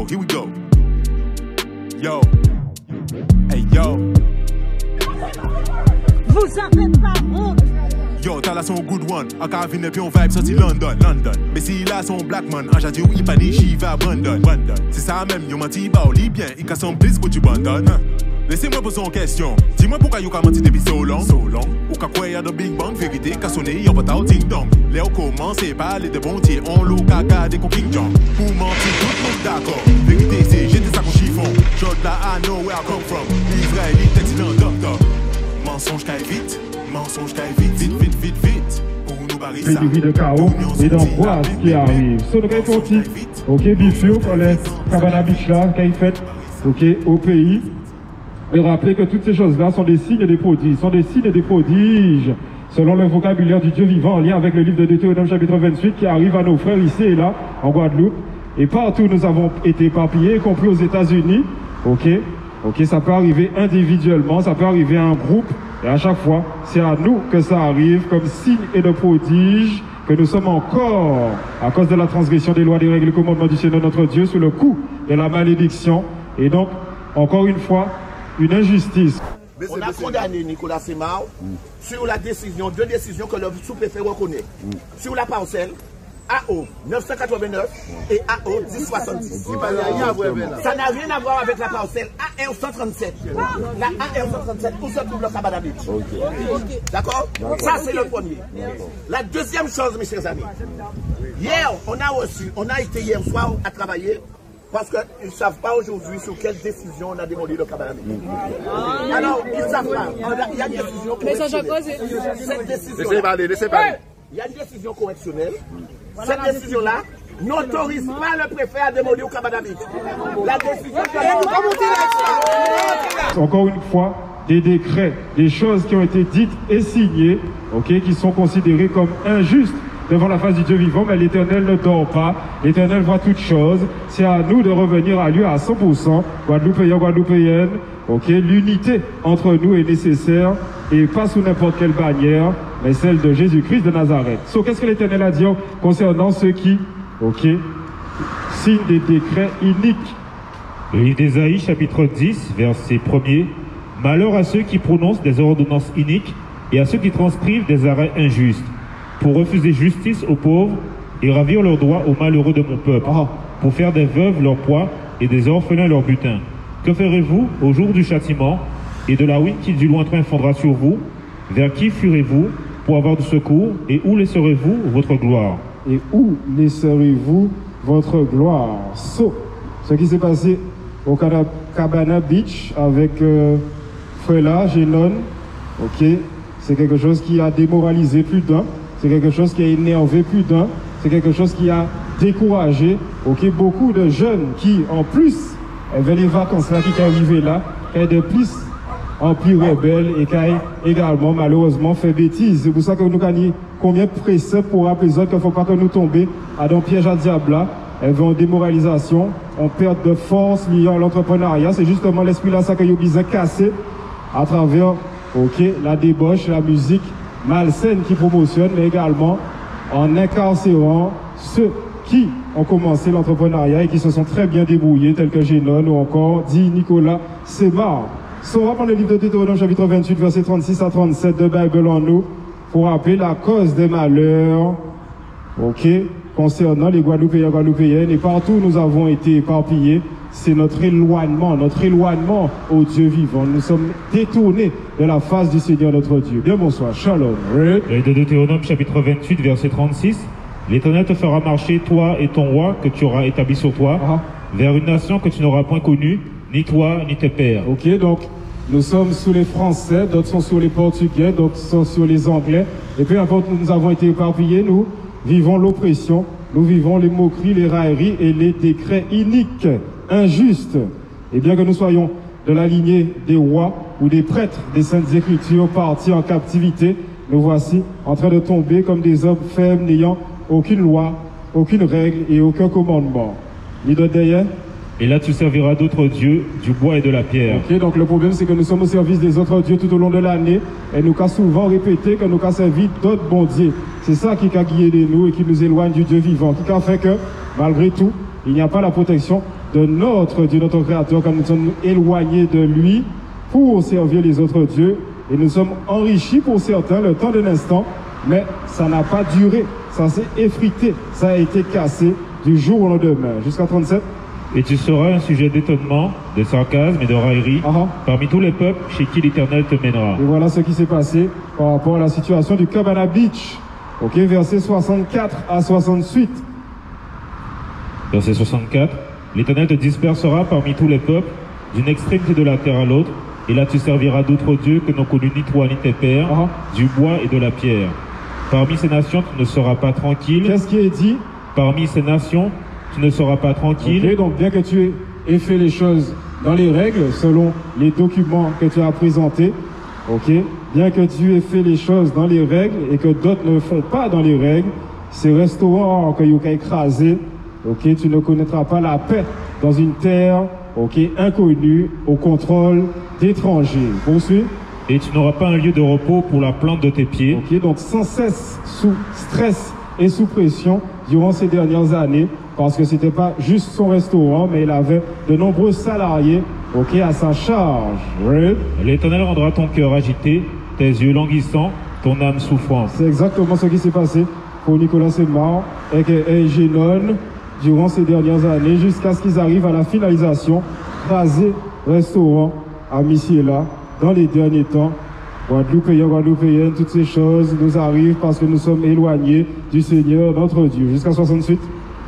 go, here we go. Yo, hey yo. Vous en faites pas honte. Yo, t'as là son good one, en Carvin et puis on vibe sorti London. Mais si là son black man, en jadi ou il pas des chives à Brandon. C'est ça même, yo menti ba ou li bien, il casse son bliss pour tu bandonnes. Laissez-moi poser une question, dis-moi pourquoi you ka menti depuis so long. Ou ka quoi y'a de Big Bang, vérité, ka sonné, y'a pas au ding dong. Léo commence et parler de bon Dieu, on l'eau caca des King John. Pour mentir, tout le monde d'accord. Vérité, c'est j'étais ça qu'on chiffon. Shot là, I know where I come from. Israélite, t'es dans docteur. Mensonge qu'aille vite, vite. Pour nous barrer ça. Vie de chaos et d'angoisse qui arrive. Sur le parti, ok, Bifio, pour les Cabana Beach là, qui est fait, ok, au pays. Et rappelez que toutes ces choses-là sont des signes et des prodiges, selon le vocabulaire du Dieu vivant en lien avec le livre de Deutéronome chapitre 28 qui arrive à nos frères ici et là, en Guadeloupe. Et partout nous avons été éparpillés, y compris aux États-Unis. Ok, ça peut arriver individuellement, ça peut arriver à un groupe. Et à chaque fois, c'est à nous que ça arrive comme signe et de prodige que nous sommes encore, à cause de la transgression des lois, des règles et commandements du Seigneur notre Dieu, sous le coup de la malédiction. Et donc, encore une fois, une injustice. On a condamné Nicolas Semar sur la décision, deux décisions que le sous-préfet reconnaît. Sur la parcelle AO 989 et AO 1070. Ça n'a rien à voir avec la parcelle AR 137. La AR 137 où se trouve le Cabana Beach. D'accord? Ça c'est le premier. La deuxième chose, mes chers amis. Hier, on a été hier soir à travailler. Parce qu'ils ne savent pas aujourd'hui sur quelle décision on a démoli le Cabana Beach. Alors, ils ne savent pas. Il y a une décision correctionnelle. Cette décision. Laissez parler. Il y a une décision correctionnelle. Cette décision-là n'autorise pas le préfet à démolir le Cabana Beach. La décision. Encore une fois, des décrets, des choses qui ont été dites et signées, ok, qui sont considérées comme injustes devant la face du Dieu vivant, mais l'Éternel ne dort pas, l'Éternel voit toutes choses. C'est à nous de revenir à lui à 100%, Guadeloupéens, Guadeloupéennes, ok, l'unité entre nous est nécessaire, et pas sous n'importe quelle bannière, mais celle de Jésus-Christ de Nazareth. So, qu'est-ce que l'Éternel a dit concernant ceux qui, ok, signent des décrets iniques? Le livre d'Ésaïe, chapitre 10, verset 1er. Malheur à ceux qui prononcent des ordonnances iniques et à ceux qui transcrivent des arrêts injustes, pour refuser justice aux pauvres et ravir leurs droits aux malheureux de mon peuple, pour faire des veuves leur poids et des orphelins leur butin. Que ferez-vous au jour du châtiment et de la ruine qui du lointain fondra sur vous? Vers qui fuirez-vous pour avoir du secours et où laisserez-vous votre gloire? Et où laisserez-vous votre gloire? Ce qui s'est passé au Cabana Beach avec Frela, Génon, ok, c'est quelque chose qui a démoralisé plus d'un. C'est quelque chose qui a énervé plus d'un, c'est quelque chose qui a découragé, ok, beaucoup de jeunes qui, en plus, avaient les vacances là qui arrivaient là, et de plus en plus rebelles et qui a également malheureusement fait bêtises. C'est pour ça que nous gagnons combien de préceptes pour rappeler les autres qu'il ne faut pas que nous tombions à dans piège à diable là, en démoralisation, en perte de force liée à l'entrepreneuriat. C'est justement l'esprit là ça que nous besoin casser à travers, ok, la débauche, la musique malsaine qui promotionne, mais également en incarcérant ceux qui ont commencé l'entrepreneuriat et qui se sont très bien débrouillés, tels que Génon ou encore dit Nicolas Semar. On va prendre le livre de Deutéronome chapitre 28, verset 36 à 37 de Bible en nous, pour rappeler la cause des malheurs, ok, concernant les Guadeloupéens et Guadeloupéennes, et partout où nous avons été éparpillés, c'est notre éloignement au Dieu vivant. Nous sommes détournés de la face du Seigneur notre Dieu. Bien bonsoir, shalom. Le livre de Deutéronome chapitre 28, verset 36. L'Éternel te fera marcher, toi et ton roi, que tu auras établi sur toi, vers une nation que tu n'auras point connue, ni toi, ni tes pères. Ok, donc nous sommes sous les Français, d'autres sont sur les Portugais, d'autres sont sur les Anglais. Et peu importe où nous avons été éparpillés, nous vivons l'oppression, nous vivons les moqueries, les railleries et les décrets iniques, injustes. Et bien que nous soyons de la lignée des rois ou des prêtres des Saintes Écritures partis en captivité, nous voici en train de tomber comme des hommes faibles n'ayant aucune loi, aucune règle et aucun commandement. Et là tu serviras d'autres dieux, du bois et de la pierre. Ok, donc le problème c'est que nous sommes au service des autres dieux tout au long de l'année et nous avons souvent répété que nous avons servi d'autres bons dieux. C'est ça qui a guidé nous et qui nous éloigne du Dieu vivant, qui a fait que malgré tout, il n'y a pas la protection de notre Dieu, notre Créateur, quand nous sommes éloignés de lui pour servir les autres dieux. Et nous sommes enrichis pour certains le temps d'un instant, mais ça n'a pas duré. Ça s'est effrité, ça a été cassé du jour au lendemain. Jusqu'à 37. Et tu seras un sujet d'étonnement, de sarcasme et de raillerie parmi tous les peuples chez qui l'Éternel te mènera. Et voilà ce qui s'est passé par rapport à la situation du Cabana Beach. Ok, versets 64 à 68. Verset 64. L'Éternel te dispersera parmi tous les peuples, d'une extrémité de la terre à l'autre, et là tu serviras d'autres dieux que n'ont connus ni toi ni tes pères, du bois et de la pierre. Parmi ces nations, tu ne seras pas tranquille. Qu'est-ce qui est dit? Parmi ces nations, tu ne seras pas tranquille. Okay, donc bien que tu aies fait les choses dans les règles, selon les documents que tu as présentés, ok, bien que tu aies fait les choses dans les règles et que d'autres ne font pas dans les règles, ces restaurants que tu as écrasés, ok, tu ne connaîtras pas la paix dans une terre, ok, inconnue, au contrôle d'étrangers. Poursuis. Et tu n'auras pas un lieu de repos pour la plante de tes pieds. Ok, donc sans cesse sous stress et sous pression durant ces dernières années, parce que c'était pas juste son restaurant, mais il avait de nombreux salariés, ok, à sa charge. Oui. L'Éternel rendra ton cœur agité, tes yeux languissants, ton âme souffrante. C'est exactement ce qui s'est passé pour Nicolas Semar et Génon durant ces dernières années, jusqu'à ce qu'ils arrivent à la finalisation, raser restaurant à Missiela dans les derniers temps. Guadeloupéen, toutes ces choses nous arrivent parce que nous sommes éloignés du Seigneur notre Dieu. Jusqu'à 68.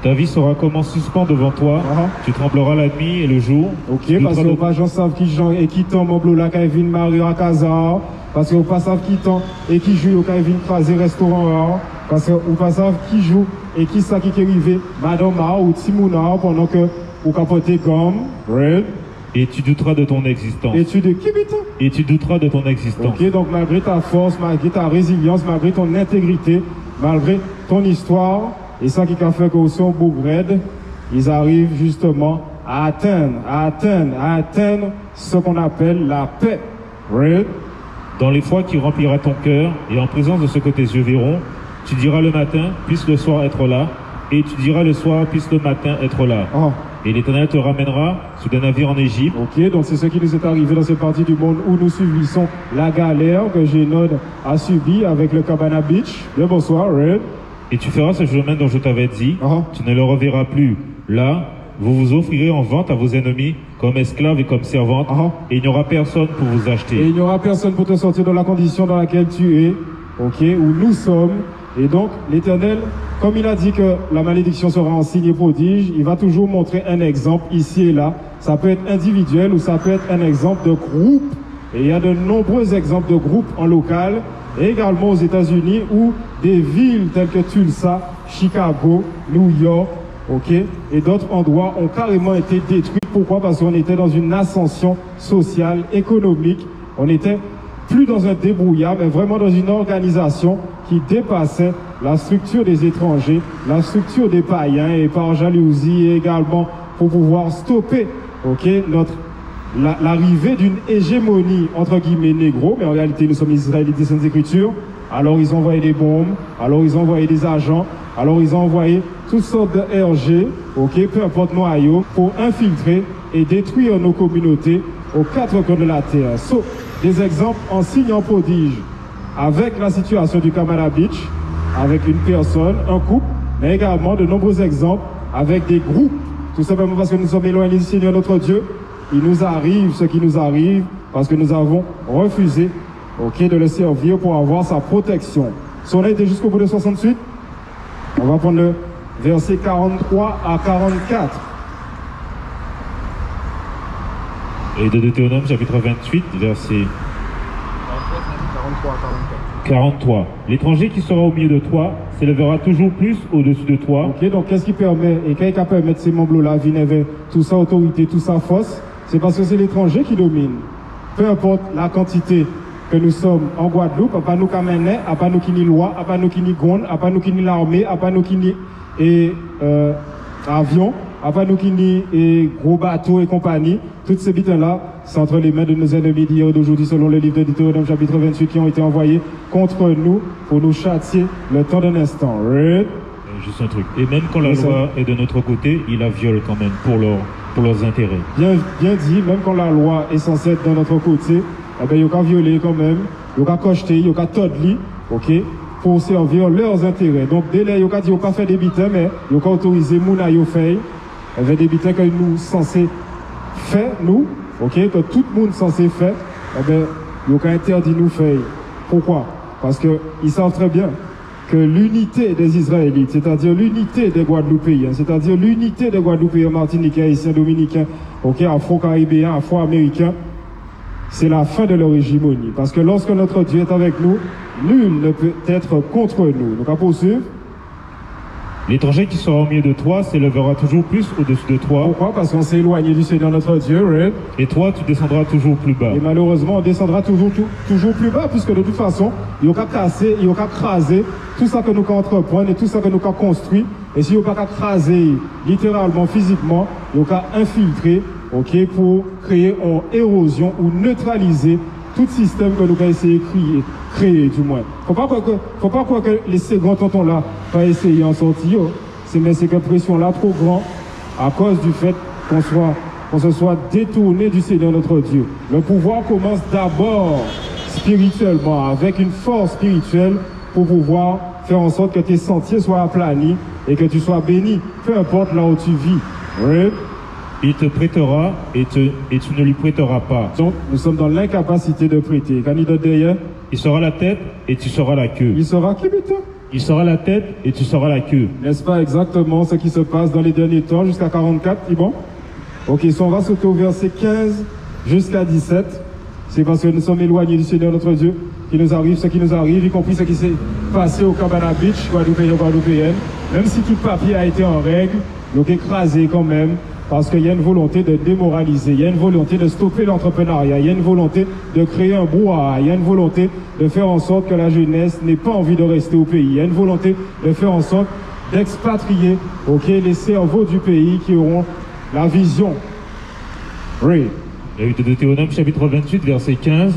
Ta vie sera comme en suspens devant toi. Tu trembleras la nuit et le jour. Ok, parce que pas gens savent qui Jean et qui tombe en blola Kevin Mario à Casa. Parce que vous pas savent qui tombe et qui joue au Kevin Crasé restaurant. Parce que vous pas savent qui joue et qui ça qui est arrivé. Madame ou Timouna pendant que vous capotez gomme. Red. Et tu douteras de ton existence. Et tu de qui Et tu douteras de ton existence. Ok, donc malgré ta force, malgré ta résilience, malgré ton intégrité, malgré ton histoire, et ça qui a fait qu'au son Bougred, ils arrivent justement à atteindre ce qu'on appelle la paix. Red. Dans les fois qui remplira ton cœur, et en présence de ce que tes yeux verront, tu diras le matin, puisse le soir être là, et tu diras le soir, puisse le matin être là. Et l'Éternel te ramènera sous des navires en Égypte. Ok, donc c'est ce qui nous est arrivé dans cette partie du monde où nous subissons la galère que Génode a subie avec le Cabana Beach. Bien bonsoir, Red. Et tu feras ce chemin dont je t'avais dit, tu ne le reverras plus. Là, vous vous offrirez en vente à vos ennemis comme esclaves et comme servantes, et il n'y aura personne pour vous acheter. Et il n'y aura personne pour te sortir de la condition dans laquelle tu es, ok, où nous sommes. Et donc, l'Éternel, comme il a dit que la malédiction sera en signe et prodige, il va toujours montrer un exemple ici et là. Ça peut être individuel ou ça peut être un exemple de groupe. Et il y a de nombreux exemples de groupes en local, et également aux États-Unis, où des villes telles que Tulsa, Chicago, New York, ok, et d'autres endroits ont carrément été détruits. Pourquoi? Parce qu'on était dans une ascension sociale, économique. On était plus dans un débrouillard, mais vraiment dans une organisation qui dépassait la structure des étrangers, la structure des païens, et par jalousie également pour pouvoir stopper, ok, l'arrivée d'une hégémonie entre guillemets négro, mais en réalité nous sommes Israélites des Saintes Écritures. Alors ils ont envoyé des bombes, alors ils ont envoyé des agents, alors ils ont envoyé toutes sortes de RG, ok, peu importe noyau, pour infiltrer et détruire nos communautés aux quatre coins de la terre. So, des exemples en signe en prodige, avec la situation du Cabana Beach, avec une personne, un couple, mais également de nombreux exemples avec des groupes, tout simplement parce que nous sommes éloignés du Seigneur notre Dieu. Il nous arrive ce qui nous arrive parce que nous avons refusé, ok, de le servir pour avoir sa protection. Si on a été jusqu'au bout de 68, on va prendre le verset 43 à 44. Et de Deutéronome chapitre 28, verset 43. L'étranger qui sera au milieu de toi s'élèvera toujours plus au-dessus de toi. Ok, donc qu'est-ce qui permet, et qu'est-ce qui permet ces membres-là, venir toute sa autorité, toute sa force? C'est parce que c'est l'étranger qui domine. Peu importe la quantité que nous sommes en Guadeloupe, à pas nous Kamenais, à pas nous qui ni loi, à pas nous qui ni gonde, à pas nous qui ni l'armée, à pas nous qui ni avion, à pas nous qui ni gros bateaux et compagnie. Toutes ces bitins-là, c'est entre les mains de nos ennemis d'hier et d'aujourd'hui, selon le livre de Deutéronome chapitre 28, qui ont été envoyés contre nous pour nous châtier le temps d'un instant. Red. juste un truc. Et même quand la loi est de notre côté, ils la violent quand même pour leurs intérêts. Bien dit, même quand la loi est censée être de notre côté, eh ben, ils ont violé quand même, ils ont cocheté, ils ont todli, ok, pour servir leurs intérêts. Donc, dès là, ils ont dit qu'ils n'ont pas fait des bitins, mais ils ont autorisé Mouna à faire. Il y avait des bitins que nous censés faire, nous, ok, que tout le monde censé faire, eh ben, ils ont interdit nous faire. Pourquoi? Parce qu'ils savent très bien que l'unité des Israélites, c'est-à-dire l'unité des Guadeloupéens, c'est-à-dire l'unité des Guadeloupéens, Martiniquais, Haïtiens, Dominicains, ok, Afro-Caribéens, Afro-Américains, c'est la fin de leur hégémonie. Parce que lorsque notre Dieu est avec nous, nul ne peut être contre nous. Donc à poursuivre. L'étranger qui sera au milieu de toi s'élèvera toujours plus au-dessus de toi. Pourquoi? Parce qu'on s'est éloigné du Seigneur notre Dieu, right? Et toi, tu descendras toujours plus bas. Et malheureusement, on descendra toujours plus bas, puisque de toute façon, il n'y a qu'à casser, il n'y a qu'à craser tout ça que nous entreprendre et tout ça que nous construire. Et s'il n'y a pas qu'à craser, littéralement, physiquement, il n'y a qu'à infiltrer, ok, pour créer une érosion ou neutraliser tout système que nous avons essayé de créer, du moins. Faut pas croire que les grands tontons là pas essayer en sortir, mais c'est que pression là trop grand à cause du fait qu'on se soit détourné du Seigneur notre Dieu. Le pouvoir commence d'abord spirituellement, avec une force spirituelle pour pouvoir faire en sorte que tes sentiers soient aplanis et que tu sois béni, peu importe là où tu vis. Right? Il te prêtera et tu ne lui prêteras pas. Donc, nous sommes dans l'incapacité de prêter. Candidat derrière. Il sera la tête et tu seras la queue. Il sera qui, putain? Il sera la tête et tu seras la queue. N'est-ce pas exactement ce qui se passe dans les derniers temps jusqu'à 44, c'est bon? Ok, si on va sauter au verset 15 jusqu'à 17, c'est parce que nous sommes éloignés du Seigneur notre Dieu qu'il nous arrive ce qui nous arrive, y compris ce qui s'est passé au Cabana Beach, Guadeloupéenne. Même si tout papier a été en règle, donc écrasé quand même. Parce qu'il y a une volonté de démoraliser, il y a une volonté de stopper l'entrepreneuriat, il y a une volonté de créer un brouhaha, il y a une volonté de faire en sorte que la jeunesse n'ait pas envie de rester au pays, il y a une volonté de faire en sorte d'expatrier, ok, les cerveaux du pays qui auront la vision. Oui. Il y a eu de Deutéronome chapitre 28 verset 15.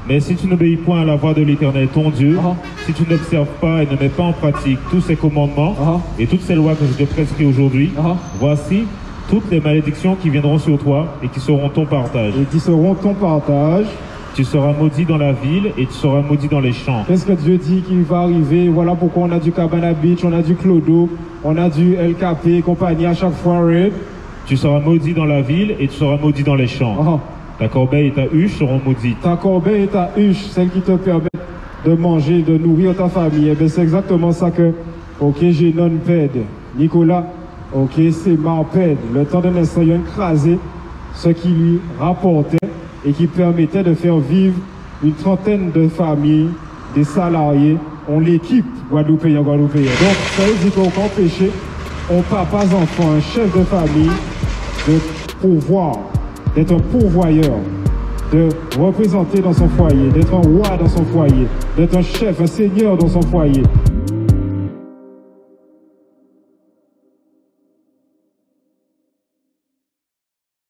Mais si tu n'obéis point à la voix de l'Éternel ton Dieu, si tu n'observes pas et ne mets pas en pratique tous ces commandements et toutes ces lois que je te prescris aujourd'hui, voici toutes les malédictions qui viendront sur toi et qui seront ton partage. Et qui seront ton partage. Tu seras maudit dans la ville et tu seras maudit dans les champs. Qu'est-ce que Dieu dit qu'il va arriver? Voilà pourquoi on a du Cabana Beach, on a du Clodo, on a du LKP et compagnie à chaque fois, right? Tu seras maudit dans la ville et tu seras maudit dans les champs. Ta corbeille et ta huche seront maudites. Ta corbeille et ta huche, celles qui te permettent de manger, de nourrir ta famille. Et bien c'est exactement ça que, ok, Génon pède. Nicolas, ok, c'est Marpède. Le temps d'un instant, il a écrasé ce qui lui rapportait et qui permettait de faire vivre une trentaine de familles, des salariés. On l'équipe Guadeloupéen. Donc, ça veut dire qu'on peut empêcher un papa enfant, un chef de famille, de pouvoir, d'être un pourvoyeur, de représenter dans son foyer, d'être un roi dans son foyer, d'être un chef, un seigneur dans son foyer,